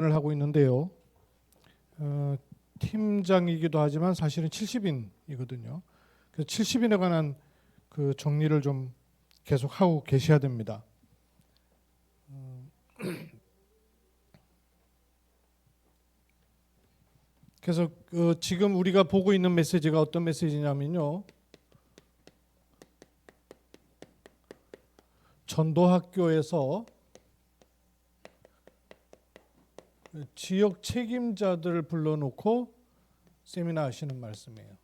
을 하고 있는데요. 팀장이기도 하지만 사실은 70인이거든요. 그래서 70인에 관한 그 정리를 좀 계속 하고 계셔야 됩니다. 그래서 지금 우리가 보고 있는 메시지가 어떤 메시지냐면요. 전도학교에서 지역 책임자들을 불러놓고 세미나 하시는 말씀이에요.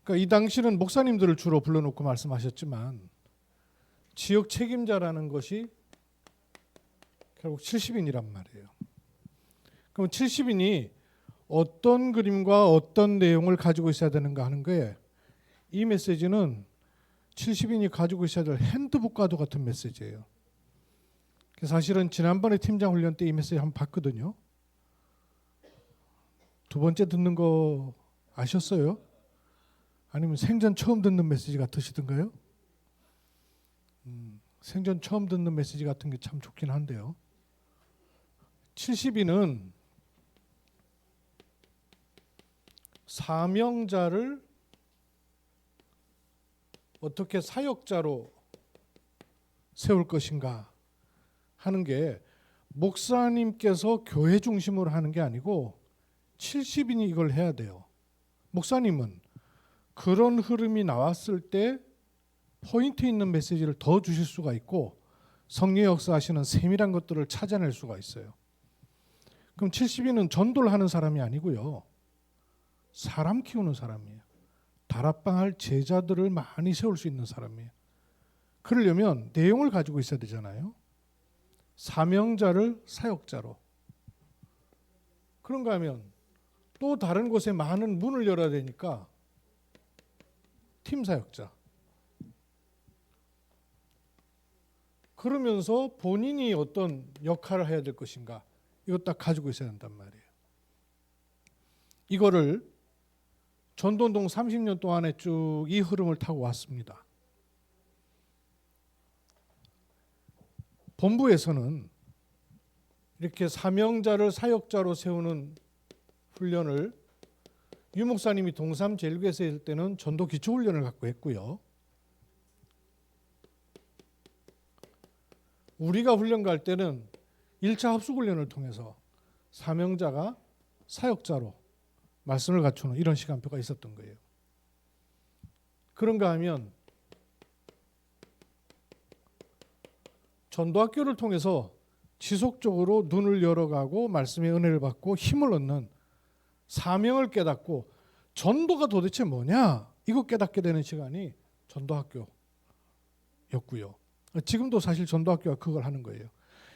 그러니까 이 당시는 목사님들을 주로 불러놓고 말씀하셨지만 지역 책임자라는 것이 결국 70인이란 말이에요. 그럼 70인이 어떤 그림과 어떤 내용을 가지고 있어야 되는가 하는 거에 이 메시지는 70인이 가지고 있어야 될 핸드북과도 같은 메시지예요. 사실은 지난번에 팀장 훈련 때 이 메시지 한번 봤거든요. 두 번째 듣는 거 아셨어요? 아니면 생전 처음 듣는 메시지 같으시던가요? 생전 처음 듣는 메시지 같은 게 참 좋긴 한데요. 70인은 사명자를 어떻게 사역자로 세울 것인가 하는 게 목사님께서 교회 중심으로 하는 게 아니고 70인이 이걸 해야 돼요. 목사님은 그런 흐름이 나왔을 때 포인트 있는 메시지를 더 주실 수가 있고 성령 역사하시는 세밀한 것들을 찾아낼 수가 있어요. 그럼 70인은 전도를 하는 사람이 아니고요. 사람 키우는 사람이에요. 다락방할 제자들을 많이 세울 수 있는 사람이에요. 그러려면 내용을 가지고 있어야 되잖아요. 사명자를 사역자로. 그런가 하면 또 다른 곳에 많은 문을 열어야 되니까 팀 사역자. 그러면서 본인이 어떤 역할을 해야 될 것인가 이거 딱 가지고 있어야 한단 말이에요. 이거를 전도운동 30년 동안에 쭉 이 흐름을 타고 왔습니다. 본부에서는 이렇게 사명자를 사역자로 세우는 훈련을 유 목사님이 동삼 제일교회에서 할 때는 전도 기초훈련을 갖고 했고요. 우리가 훈련 갈 때는 1차 합숙훈련을 통해서 사명자가 사역자로 말씀을 갖추는 이런 시간표가 있었던 거예요. 그런가 하면 전도학교를 통해서 지속적으로 눈을 열어가고 말씀의 은혜를 받고 힘을 얻는 사명을 깨닫고 전도가 도대체 뭐냐 이거 깨닫게 되는 시간이 전도학교였고요. 지금도 사실 전도학교가 그걸 하는 거예요.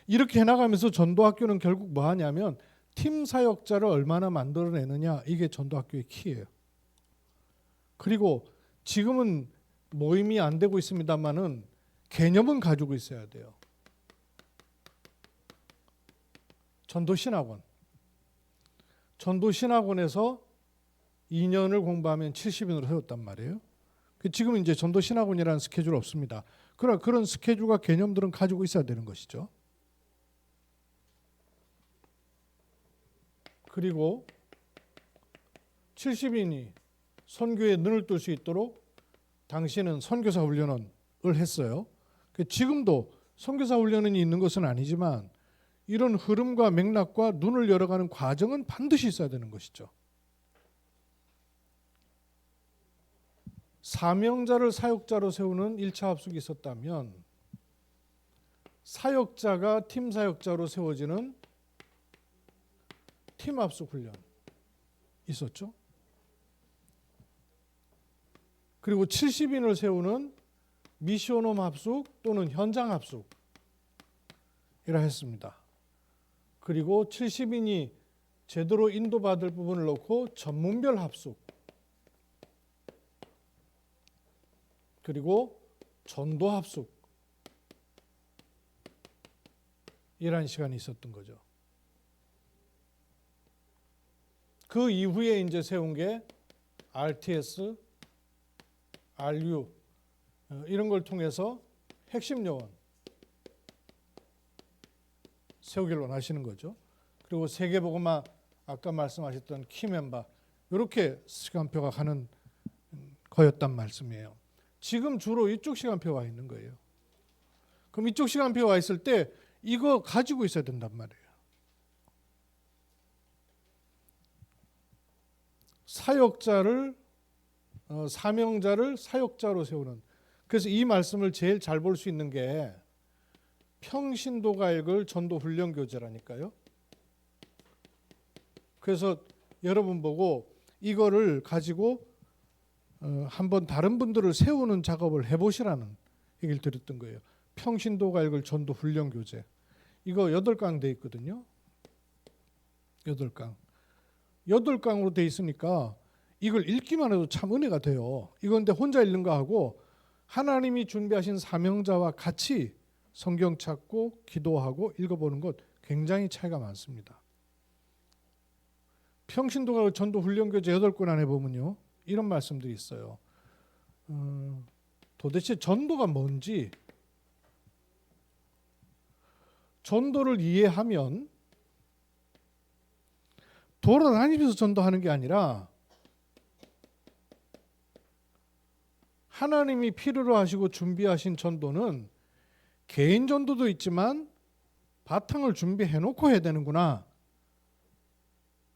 이렇게 해나가면서 전도학교는 결국 뭐 하냐면 팀 사역자를 얼마나 만들어내느냐 이게 전도학교의 키예요. 그리고 지금은 모임이 안 되고 있습니다만은 개념은 가지고 있어야 돼요. 전도신학원. 전도신학원에서 2년을 공부하면 70인으로 세웠단 말이에요. 지금은 이제 전도신학원이라는 스케줄 없습니다. 그러나 그런 스케줄과 개념들은 가지고 있어야 되는 것이죠. 그리고 70인이 선교에 눈을 뜰 수 있도록 당시에는 선교사 훈련을 했어요. 지금도 선교사 훈련이 있는 것은 아니지만 이런 흐름과 맥락과 눈을 열어가는 과정은 반드시 있어야 되는 것이죠. 사명자를 사역자로 세우는 1차 합숙이 있었다면 사역자가 팀 사역자로 세워지는 팀 합숙 훈련 있었죠. 그리고 70인을 세우는 미션홈 합숙 또는 현장 합숙이라 했습니다. 그리고 70인이 제대로 인도받을 부분을 놓고 전문별 합숙 그리고 전도 합숙 이라는 시간이 있었던 거죠. 그 이후에 이제 세운 게 RTS, RU 이런 걸 통해서 핵심 요원 세우기를 원하시는 거죠. 그리고 세계복음화 아까 말씀하셨던 키멤바 이렇게 시간표가 가는 거였단 말씀이에요. 지금 주로 이쪽 시간표가 있는 거예요. 그럼 이쪽 시간표가 있을 때 이거 가지고 있어야 된단 말이에요. 사명자를 사역자로 세우는. 그래서 이 말씀을 제일 잘 볼 수 있는 게 평신도가 읽을 전도훈련교재라니까요. 그래서 여러분 보고 이거를 가지고 한번 다른 분들을 세우는 작업을 해보시라는 얘기를 드렸던 거예요. 평신도가 읽을 전도훈련교재. 이거 8강 돼 있거든요. 8강. 8강으로 돼 있으니까 이걸 읽기만 해도 참 은혜가 돼요. 이건데 혼자 읽는 거하고 하나님이 준비하신 사명자와 같이 성경 찾고 기도하고 읽어보는 것 굉장히 차이가 많습니다. 평신도가 전도훈련교재 8권 안에 보면요. 이런 말씀들이 있어요. 도대체 전도가 뭔지 전도를 이해하면 돌아다니면서 전도하는 게 아니라 하나님이 필요로 하시고 준비하신 전도는 개인 전도도 있지만 바탕을 준비해 놓고 해야 되는구나.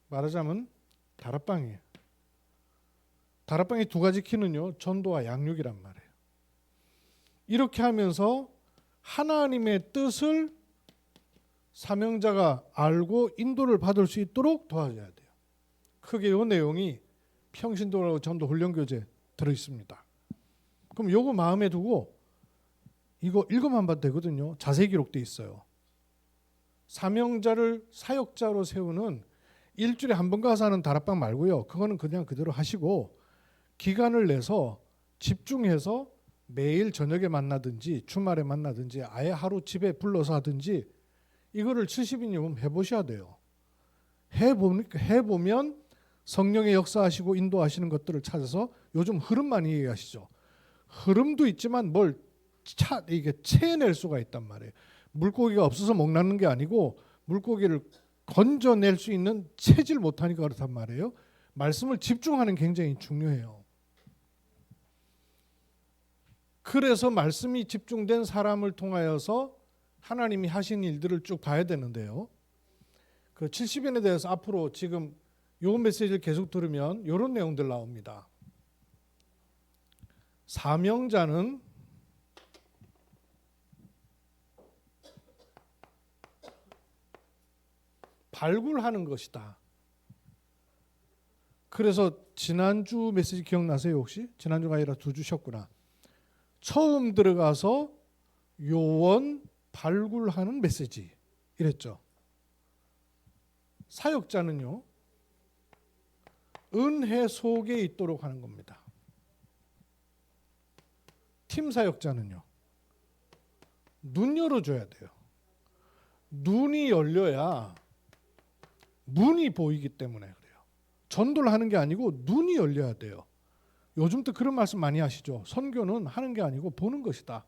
말하자면 다락방이에요. 다락방의 2가지 키는요. 전도와 양육이란 말이에요. 이렇게 하면서 하나님의 뜻을 사명자가 알고 인도를 받을 수 있도록 도와줘야 돼요. 크게 이 내용이 평신도라고 전도훈련교재에 들어있습니다. 그럼 요거 마음에 두고 이거 읽어만 봐도 되거든요. 자세히 기록되어 있어요. 사명자를 사역자로 세우는 일주일에 한 번 가서 하는 다락방 말고요. 그거는 그냥 그대로 하시고 기간을 내서 집중해서 매일 저녁에 만나든지 주말에 만나든지 아예 하루 집에 불러서 하든지 이거를 70인이면 해보셔야 돼요. 해보면 성령의 역사하시고 인도하시는 것들을 찾아서 요즘 흐름 많이 얘기하시죠. 흐름도 있지만 이게 채낼 수가 있단 말이에요. 물고기가 없어서 목나는 게 아니고 물고기를 건져낼 수 있는 채질 못하니까 그렇단 말이에요. 말씀을 집중하는 게 굉장히 중요해요. 그래서 말씀이 집중된 사람을 통하여서 하나님이 하신 일들을 쭉 봐야 되는데요. 그 70인에 대해서 앞으로 지금 요 메시지를 계속 들으면 이런 내용들 나옵니다. 사명자는 발굴하는 것이다. 그래서 지난주 메시지 기억나세요 혹시? 지난주가 아니라 2주 쉬었구나. 처음 들어가서 요원 발굴하는 메시지 이랬죠. 사역자는요. 은혜 속에 있도록 하는 겁니다. 팀 사역자는요. 눈 열어줘야 돼요. 눈이 열려야 문이 보이기 때문에 그래요. 전도를 하는 게 아니고 눈이 열려야 돼요. 요즘도 그런 말씀 많이 하시죠. 선교는 하는 게 아니고 보는 것이다.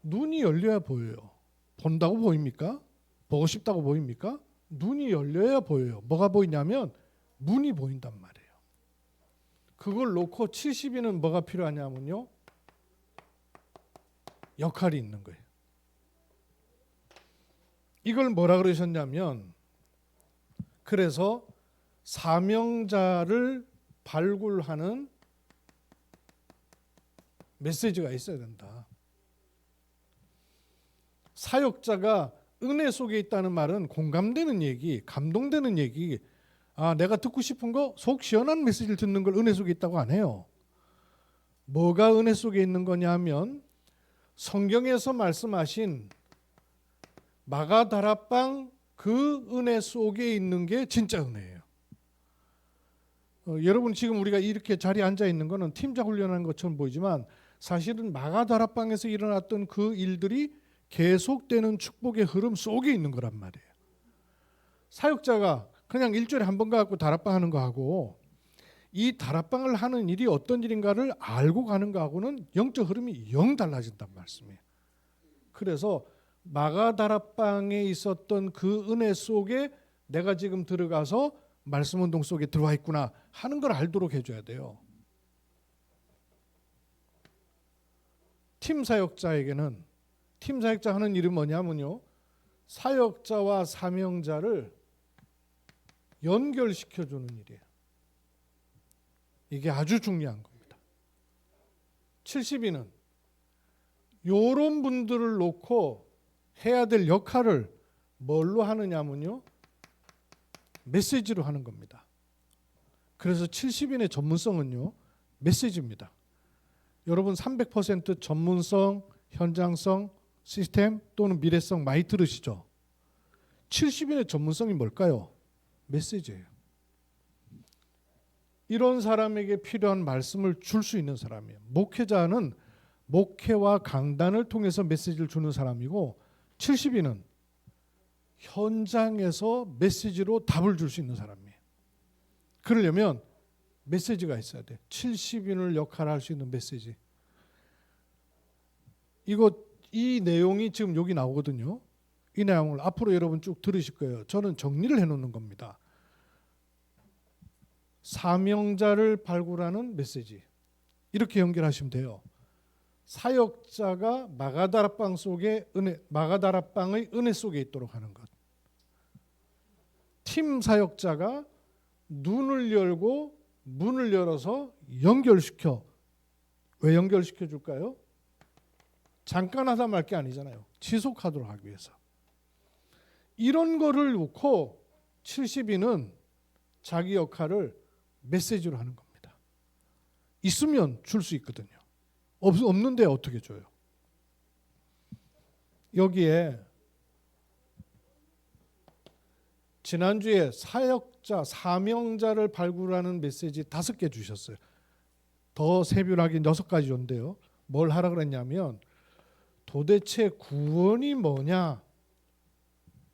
눈이 열려야 보여요. 본다고 보입니까? 보고 싶다고 보입니까? 눈이 열려야 보여요. 뭐가 보이냐면 문이 보인단 말이에요. 그걸 놓고 70인은 뭐가 필요하냐면요. 역할이 있는 거예요. 이걸 뭐라 그러셨냐면 그래서 사명자를 발굴하는 메시지가 있어야 된다. 사역자가 은혜 속에 있다는 말은 공감되는 얘기, 감동되는 얘기, 내가 듣고 싶은 거 속 시원한 메시지를 듣는 걸 은혜 속에 있다고 안 해요. 뭐가 은혜 속에 있는 거냐 하면 성경에서 말씀하신 마가다락방 그 은혜 속에 있는 게 진짜 은혜예요. 여러분 지금 우리가 이렇게 자리에 앉아 있는 거는 팀장 훈련하는 것처럼 보이지만 사실은 마가다락방에서 일어났던 그 일들이 계속되는 축복의 흐름 속에 있는 거란 말이에요. 사역자가 그냥 일주일에 한 번 가고 다락방 하는 거하고 이 다락방을 하는 일이 어떤 일인가를 알고 가는 거하고는 영적 흐름이 영 달라진단 말씀이에요. 그래서 마가다락방에 있었던 그 은혜 속에 내가 지금 들어가서 말씀 운동 속에 들어와 있구나 하는 걸 알도록 해줘야 돼요. 팀 사역자에게는 팀 사역자 하는 일은 뭐냐면요, 사역자와 사명자를 연결시켜주는 일이에요. 이게 아주 중요한 겁니다. 70인은 이런 분들을 놓고 해야 될 역할을 뭘로 하느냐면요, 메시지로 하는 겁니다. 그래서 70인의 전문성은요, 메시지입니다. 여러분 300% 전문성, 현장성, 시스템 또는 미래성 많이 들으시죠? 70인의 전문성이 뭘까요? 메시지예요. 이런 사람에게 필요한 말씀을 줄 수 있는 사람이에요. 목회자는 목회와 강단을 통해서 메시지를 주는 사람이고, 70인은 현장에서 메시지로 답을 줄 수 있는 사람이에요. 그러려면 메시지가 있어야 돼. 70인을 역할을 할 수 있는 메시지. 이 내용이 지금 여기 나오거든요. 이 내용을 앞으로 여러분 쭉 들으실 거예요. 저는 정리를 해놓는 겁니다. 사명자를 발굴하는 메시지. 이렇게 연결하시면 돼요. 사역자가 마가다락방 속에 마가다락방의 은혜 속에 있도록 하는 것. 팀 사역자가 눈을 열고 문을 열어서 연결시켜. 왜 연결시켜 줄까요? 잠깐 하다 말 게 아니잖아요. 지속하도록 하기 위해서. 이런 거를 놓고 70인은 자기 역할을 메시지로 하는 겁니다. 있으면 줄 수 있거든요. 없는데 어떻게 줘요? 여기에 지난주에 사역자, 사명자를 발굴하는 메시지 5개 주셨어요. 더 세분하게 6가지 줬는데요. 뭘 하라 그랬냐면, 도대체 구원이 뭐냐?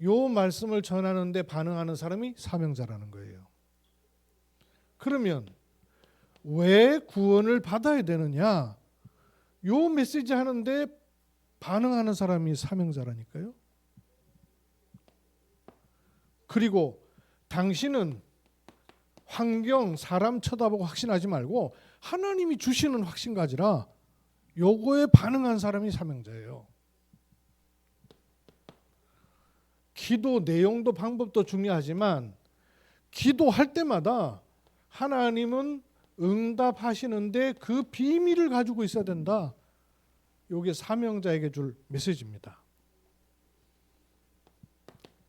요 말씀을 전하는데 반응하는 사람이 사명자라는 거예요. 그러면 왜 구원을 받아야 되느냐? 요 메시지 하는데 반응하는 사람이 사명자라니까요. 그리고 당신은 환경, 사람 쳐다보고 확신하지 말고 하나님이 주시는 확신 가지라. 요거에 반응한 사람이 사명자예요. 기도 내용도 방법도 중요하지만 기도할 때마다 하나님은 응답하시는데 그 비밀을 가지고 있어야 된다. 요게 사명자에게 줄 메시지입니다.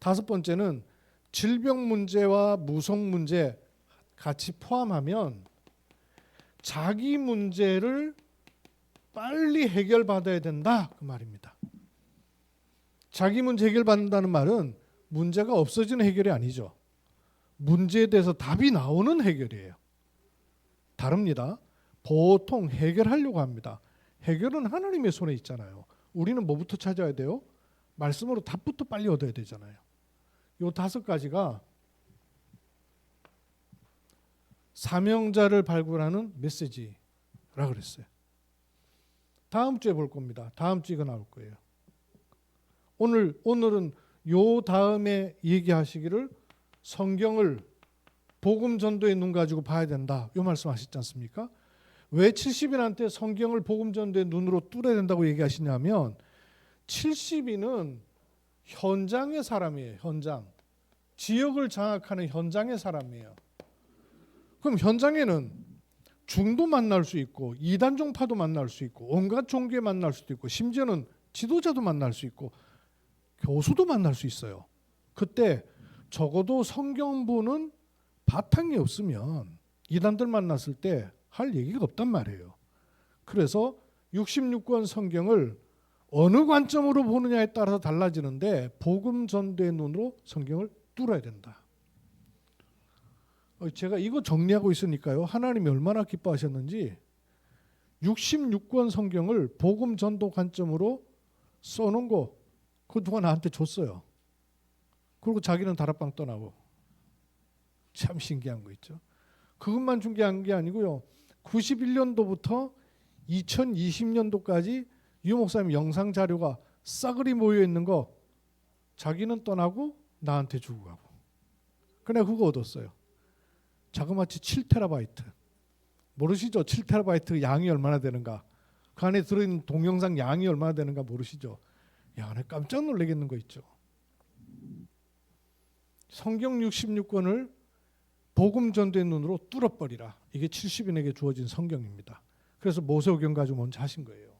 5번째는 질병 문제와 무속 문제 같이 포함하면 자기 문제를 빨리 해결받아야 된다, 그 말입니다. 자기 문제 해결받는다는 말은 문제가 없어지는 해결이 아니죠. 문제에 대해서 답이 나오는 해결이에요. 다릅니다. 보통 해결하려고 합니다. 해결은 하나님의 손에 있잖아요. 우리는 뭐부터 찾아야 돼요? 말씀으로 답부터 빨리 얻어야 되잖아요. 요 5가지가 사명자를 발굴하는 메시지라 그랬어요. 다음 주에 볼 겁니다. 다음 주에 이거 나올 거예요. 오늘은 요 다음에 얘기하시기를 성경을 복음 전도의 눈 가지고 봐야 된다. 요 말씀하셨지 않습니까? 왜 70인한테 성경을 복음 전도의 눈으로 뚫어야 된다고 얘기하시냐면 70인은 현장의 사람이에요. 현장. 지역을 장악하는 현장의 사람이에요. 그럼 현장에는 중도 만날 수 있고 이단 종파도 만날 수 있고 온갖 종교에 만날 수도 있고 심지어는 지도자도 만날 수 있고 교수도 만날 수 있어요. 그때 적어도 성경부는 바탕이 없으면 이단들 만났을 때 할 얘기가 없단 말이에요. 그래서 66권 성경을 어느 관점으로 보느냐에 따라서 달라지는데 복음 전도의 눈으로 성경을 뚫어야 된다. 제가 이거 정리하고 있으니까요. 하나님이 얼마나 기뻐하셨는지 66권 성경을 복음 전도 관점으로 써놓은 거 그거 누가 나한테 줬어요. 그리고 자기는 다락방 떠나고. 참 신기한 거 있죠. 그것만 중요한 게 아니고요. 91년도부터 2020년도까지 유 목사님 영상 자료가 싸그리 모여 있는 거 자기는 떠나고 나한테 주고 가고. 그래 그거 얻었어요. 자그마치 7TB. 모르시죠? 7TB 양이 얼마나 되는가? 그 안에 들어있는 동영상 양이 얼마나 되는가 모르시죠? 야, 내 깜짝 놀라겠는 거 있죠. 성경 66권을 복음 전도의 눈으로 뚫어버리라. 이게 70인에게 주어진 성경입니다. 그래서 모세오경 가지고 먼저 하신 거예요.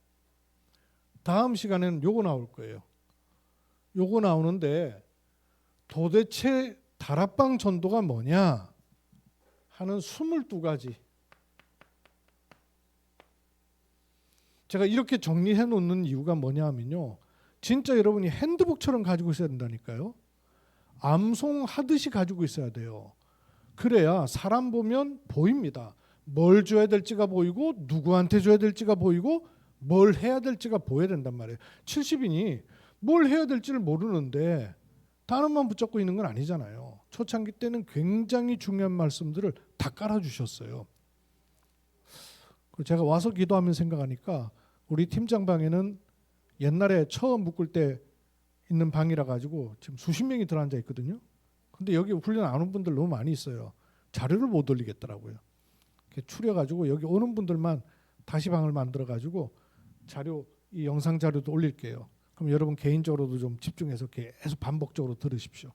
다음 시간에는 요거 나올 거예요. 요거 나오는데 도대체 다락방 전도가 뭐냐 하는 22가지. 제가 이렇게 정리해 놓는 이유가 뭐냐 하면요. 진짜 여러분이 핸드북처럼 가지고 있어야 된다니까요. 암송하듯이 가지고 있어야 돼요. 그래야 사람 보면 보입니다. 뭘 줘야 될지가 보이고 누구한테 줘야 될지가 보이고 뭘 해야 될지가 보여야 된단 말이에요. 70인이 뭘 해야 될지를 모르는데 단어만 붙잡고 있는 건 아니잖아요. 초창기 때는 굉장히 중요한 말씀들을 다 깔아주셨어요. 제가 와서 기도하면서 생각하니까 우리 팀장 방에는 옛날에 처음 묶을 때 있는 방이라 가지고 지금 수십 명이 들어앉아 있거든요. 근데 여기 훈련 안 온 분들 너무 많이 있어요. 자료를 못 올리겠더라고요. 추려가지고 여기 오는 분들만 다시 방을 만들어가지고 자료, 이 영상 자료도 올릴게요. 그럼 여러분 개인적으로도 좀 집중해서 계속 반복적으로 들으십시오.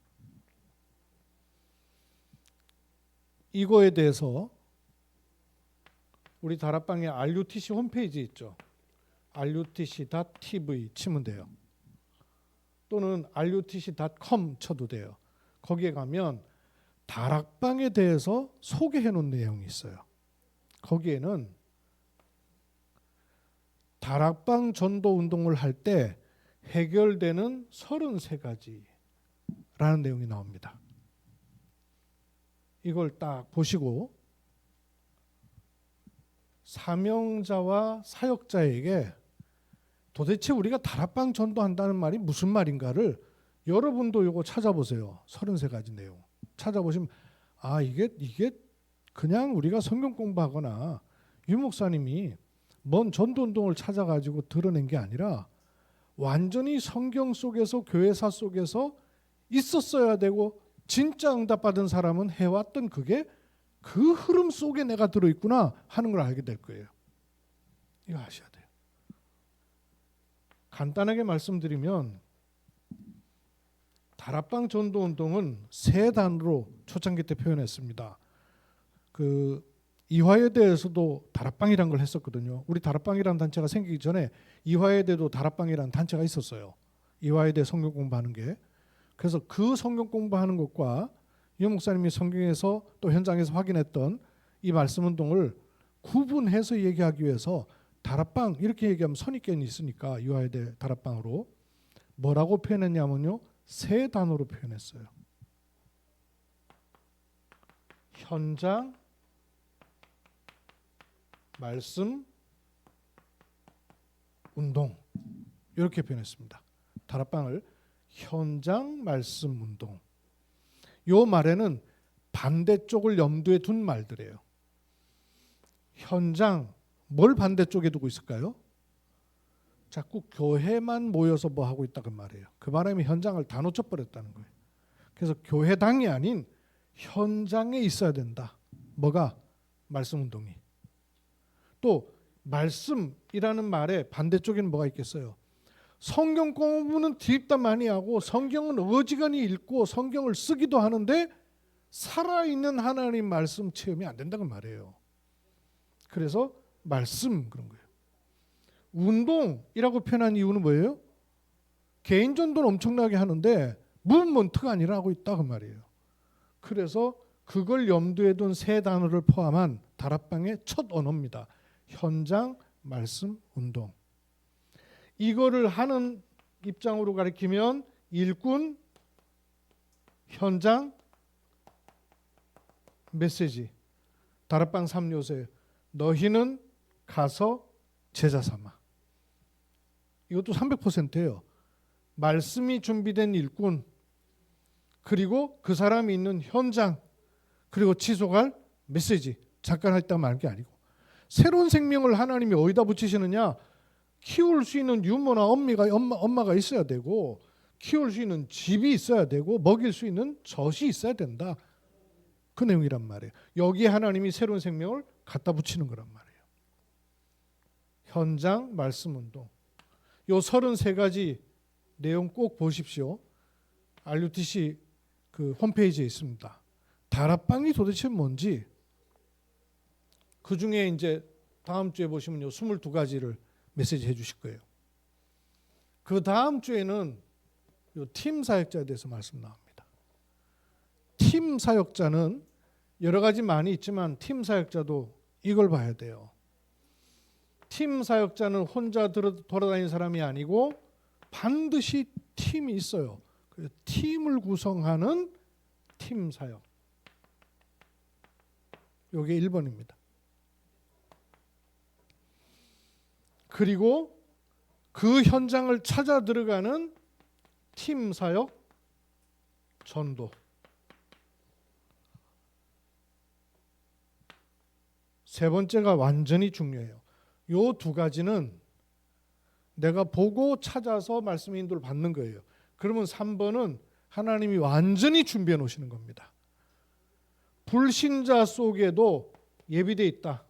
이거에 대해서 우리 다락방에 RUTC 홈페이지 있죠. rutc.tv 치면 돼요. 또는 rutc.com 쳐도 돼요. 거기에 가면 다락방에 대해서 소개해 놓은 내용이 있어요. 거기에는 다락방 전도 운동을 할 때 해결되는 33가지라는 내용이 나옵니다. 이걸 딱 보시고 사명자와 사역자에게 도대체 우리가 다락방 전도한다는 말이 무슨 말인가를 여러분도 이거 찾아보세요. 33가지 내용 찾아보시면 이게 그냥 우리가 성경 공부하거나 유 목사님이 뭔 전도운동을 찾아가지고 드러낸 게 아니라 완전히 성경 속에서 교회사 속에서 있었어야 되고 진짜 응답받은 사람은 해왔던 그게 그 흐름 속에 내가 들어있구나 하는 걸 알게 될 거예요. 이거 아셔야 돼요. 간단하게 말씀드리면 다락방 전도운동은 3단으로 초창기 때 표현했습니다. 이화여대에서도 다락방이라는 걸 했었거든요. 우리 다락방이라는 단체가 생기기 전에 이화여대도 다락방이라는 단체가 있었어요. 이화여대 성경 공부하는 게. 그래서 그 성경 공부하는 것과 유 목사님이 성경에서 또 현장에서 확인했던 이 말씀 운동을 구분해서 얘기하기 위해서 다락방 이렇게 얘기하면 선입견이 있으니까 이화여대 다락방으로 뭐라고 표현했냐면요. 3단어로 표현했어요. 현장, 말씀, 운동 이렇게 표현했습니다. 다락방을 현장, 말씀, 운동. 요 말에는 반대쪽을 염두에 둔 말들이에요. 현장, 뭘 반대쪽에 두고 있을까요? 자꾸 교회만 모여서 뭐 하고 있다 그 말이에요. 그 바람에 현장을 다 놓쳐버렸다는 거예요. 그래서 교회당이 아닌 현장에 있어야 된다. 뭐가? 말씀 운동이. 또 말씀이라는 말의 반대쪽에는 뭐가 있겠어요? 성경 공부는 뒷담 많이 하고 성경은 어지간히 읽고 성경을 쓰기도 하는데 살아있는 하나님 말씀 체험이 안 된다는 말이에요. 그래서 말씀 그런 거예요. 운동이라고 표현한 이유는 뭐예요? 개인 전도는 엄청나게 하는데 무브먼트가 아니라 하고 있다 그 말이에요. 그래서 그걸 염두에 둔 3단어를 포함한 다락방의 첫 언어입니다. 현장, 말씀, 운동. 이거를 하는 입장으로 가리키면 일꾼, 현장, 메시지. 다락방 3요새. 너희는 가서 제자 삼아. 이것도 300%예요. 말씀이 준비된 일꾼, 그리고 그 사람이 있는 현장, 그리고 지속할 메시지. 잠깐 했다 말 게 아니고 새로운 생명을 하나님이 어디다 붙이시느냐? 키울 수 있는 유모나 엄마가 있어야 되고, 키울 수 있는 집이 있어야 되고, 먹일 수 있는 젖이 있어야 된다. 그 내용이란 말이에요. 여기에 하나님이 새로운 생명을 갖다 붙이는 거란 말이에요. 현장 말씀 운동. 요 33가지 내용 꼭 보십시오. RUTC 그 홈페이지에 있습니다. 다락방이 도대체 뭔지, 그 중에 이제 다음 주에 보시면 요 22가지를 메시지 해 주실 거예요. 그 다음 주에는 요 팀 사역자에 대해서 말씀 나옵니다. 팀 사역자는 여러 가지 많이 있지만 팀 사역자도 이걸 봐야 돼요. 팀 사역자는 혼자 돌아다니는 사람이 아니고 반드시 팀이 있어요. 그래서 팀을 구성하는 팀 사역. 이게 1번입니다. 그리고 그 현장을 찾아 들어가는 팀 사역 전도. 세 번째가 완전히 중요해요. 요 두 가지는 내가 보고 찾아서 말씀 인도를 받는 거예요. 그러면 3번은 하나님이 완전히 준비해 놓으시는 겁니다. 불신자 속에도 예비되어 있다.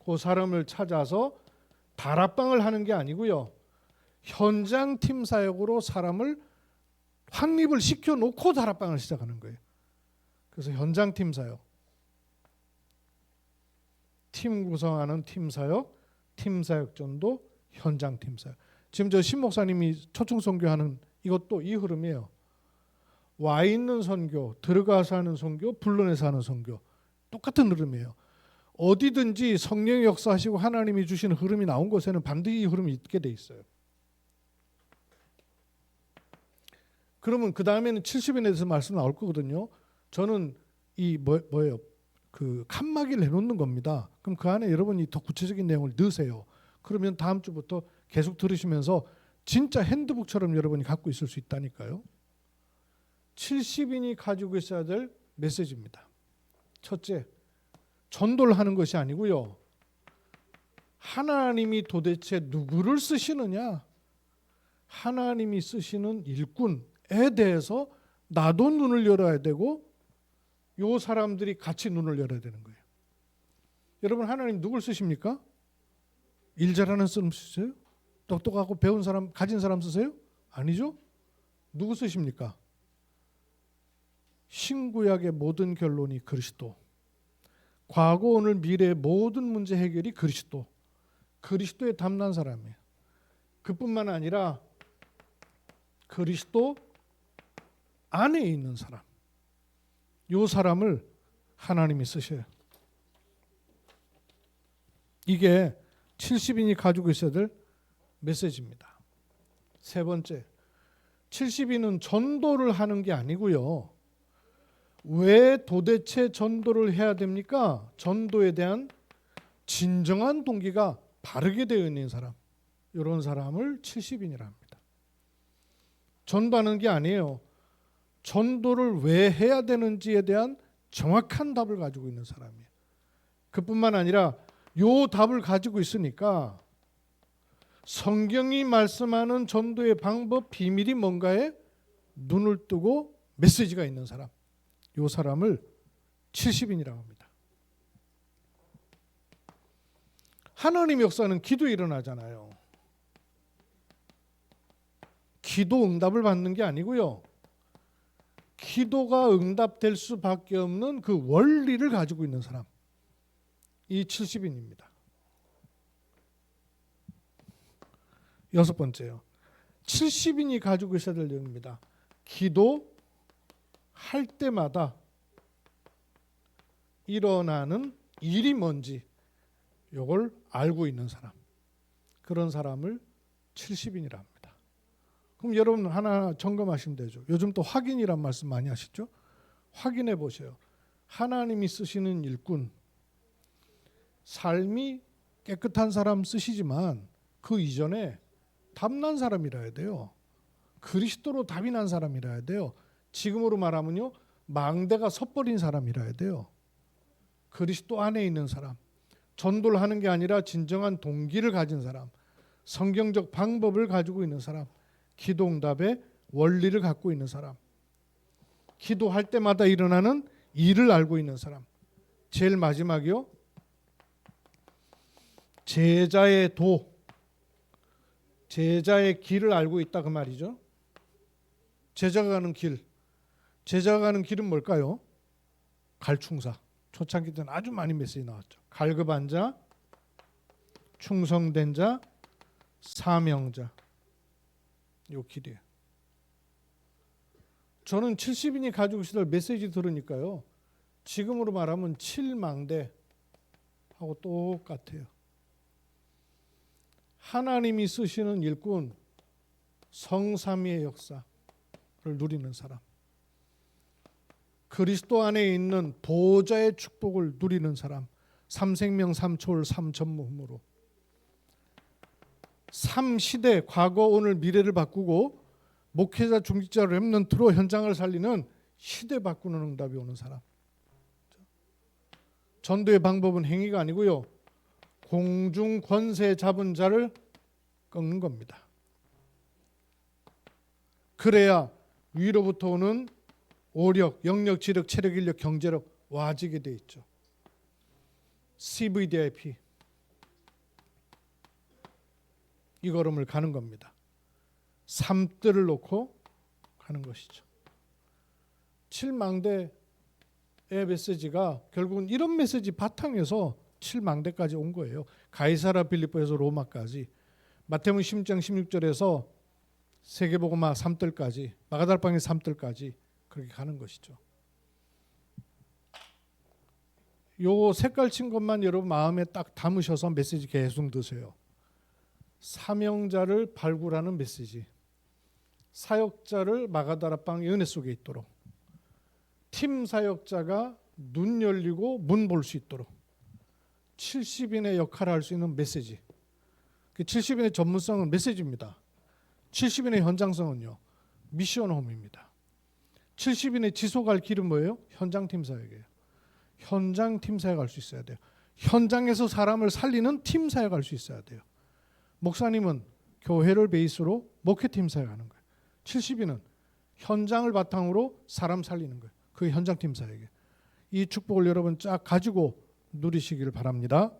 그 사람을 찾아서 다락방을 하는 게 아니고요. 현장 팀 사역으로 사람을 확립을 시켜놓고 다락방을 시작하는 거예요. 그래서 현장 팀 사역. 팀 구성하는 팀 사역, 팀 사역 전도, 현장 팀 사역. 지금 저 신 목사님이 초청 선교하는 이것도 이 흐름이에요. 와 있는 선교, 들어가서 하는 선교, 불러내서 하는 선교. 똑같은 흐름이에요. 어디든지 성령의 역사하시고 하나님이 주시는 흐름이 나온 곳에는 반드시 이 흐름이 있게 돼 있어요. 그러면 그 다음에는 70인에 대해서 말씀 나올 거거든요. 저는 이 뭐예요? 그 칸막이를 해놓는 겁니다. 그럼 그 안에 여러분이 더 구체적인 내용을 넣으세요. 그러면 다음 주부터 계속 들으시면서 진짜 핸드북처럼 여러분이 갖고 있을 수 있다니까요. 70인이 가지고 있어야 될 메시지입니다. 첫째, 전도를 하는 것이 아니고요. 하나님이 도대체 누구를 쓰시느냐? 하나님이 쓰시는 일꾼에 대해서 나도 눈을 열어야 되고 요 사람들이 같이 눈을 열어야 되는 거예요. 여러분, 하나님 누굴 쓰십니까? 일 잘하는 사람 쓰세요? 똑똑하고 배운 사람, 가진 사람 쓰세요? 아니죠? 누구 쓰십니까? 신구약의 모든 결론이 그리스도, 과거 오늘 미래의 모든 문제 해결이 그리스도, 그리스도에 담난 사람이에요. 그뿐만 아니라 그리스도 안에 있는 사람, 요 사람을 하나님이 쓰셔요. 이게 70인이 가지고 있어야 될 메시지입니다. 세 번째, 70인은 전도를 하는 게 아니고요. 왜 도대체 전도를 해야 됩니까? 전도에 대한 진정한 동기가 바르게 되어 있는 사람, 이런 사람을 70인이라 합니다. 전도하는 게 아니에요. 전도를 왜 해야 되는지에 대한 정확한 답을 가지고 있는 사람이에요. 그뿐만 아니라 요 답을 가지고 있으니까 성경이 말씀하는 전도의 방법, 비밀이 뭔가에 눈을 뜨고 메시지가 있는 사람, 요 사람을 70인이라고 합니다. 하나님 역사는 기도에 일어나잖아요. 기도 응답을 받는 게 아니고요. 기도가 응답될 수밖에 없는 그 원리를 가지고 있는 사람, 이 70인입니다. 여섯 번째요. 70인이 가지고 있어야 될 내용입니다. 기도할 때마다 일어나는 일이 뭔지 이걸 알고 있는 사람, 그런 사람을 70인이라 합니다. 그럼 여러분 하나 점검하시면 되죠. 요즘 또 확인이란 말씀 많이 하시죠? 확인해 보세요. 하나님이 쓰시는 일꾼, 삶이 깨끗한 사람 쓰시지만 그 이전에 답난 사람이라야 돼요. 그리스도로 답이 난 사람이라야 돼요. 지금으로 말하면요, 망대가 섰버린 사람이라야 돼요. 그리스도 안에 있는 사람, 전도를 하는 게 아니라 진정한 동기를 가진 사람, 성경적 방법을 가지고 있는 사람, 기도응답의 원리를 갖고 있는 사람, 기도할 때마다 일어나는 일을 알고 있는 사람. 제일 마지막이요. 제자의 도, 제자의 길을 알고 있다 그 말이죠. 제자가 가는 길, 제자가 가는 길은 뭘까요? 갈충사. 초창기 때는 아주 많이 메시지 나왔죠. 갈급한 자, 충성된 자, 사명자. 요 길이에요. 저는 70인이 가지고 있을 메시지 들으니까요, 지금으로 말하면 7망대하고 똑같아요. 하나님이 쓰시는 일꾼, 성삼위의 역사를 누리는 사람, 그리스도 안에 있는 보좌의 축복을 누리는 사람, 삼생명 삼초월 삼천무흠으로 3시대 과거 오늘 미래를 바꾸고 목회자 중직자 렘넌트로 현장을 살리는 시대 바꾸는 응답이 오는 사람. 전도의 방법은 행위가 아니고요, 공중 권세 잡은 자를 꺾는 겁니다. 그래야 위로부터 오는 오력, 영력, 지력, 체력, 인력, 경제력 와지게 돼 있죠. CVDIP 이 걸음을 가는 겁니다. 삶들을 놓고 가는 것이죠. 7망대의 메시지가 결국은 이런 메시지 바탕에서 7망대까지 온 거예요. 가이사라 빌립보에서 로마까지, 마태복음 10장 16절에서 세계복음화 3들까지, 마가다락방의 3들까지 그렇게 가는 것이죠. 요 색깔 친 것만 여러분 마음에 딱 담으셔서 메시지 계속 드세요. 사명자를 발굴하는 메시지, 사역자를 마가다락방의 은혜 속에 있도록, 팀 사역자가 눈 열리고 문 볼 수 있도록 70인의 역할을 할 수 있는 메시지. 그 70인의 전문성은 메시지입니다. 70인의 현장성은요, 미션홈입니다. 70인의 지속할 길은 뭐예요? 현장팀 사역이에요. 현장팀 사역할 수 있어야 돼요. 현장에서 사람을 살리는 팀 사역할 수 있어야 돼요. 목사님은 교회를 베이스로 목회팀 사역하는 거예요. 70인은 현장을 바탕으로 사람 살리는 거예요. 그게 현장팀 사역이에요. 이 축복을 여러분 쫙 가지고 누리시기를 바랍니다.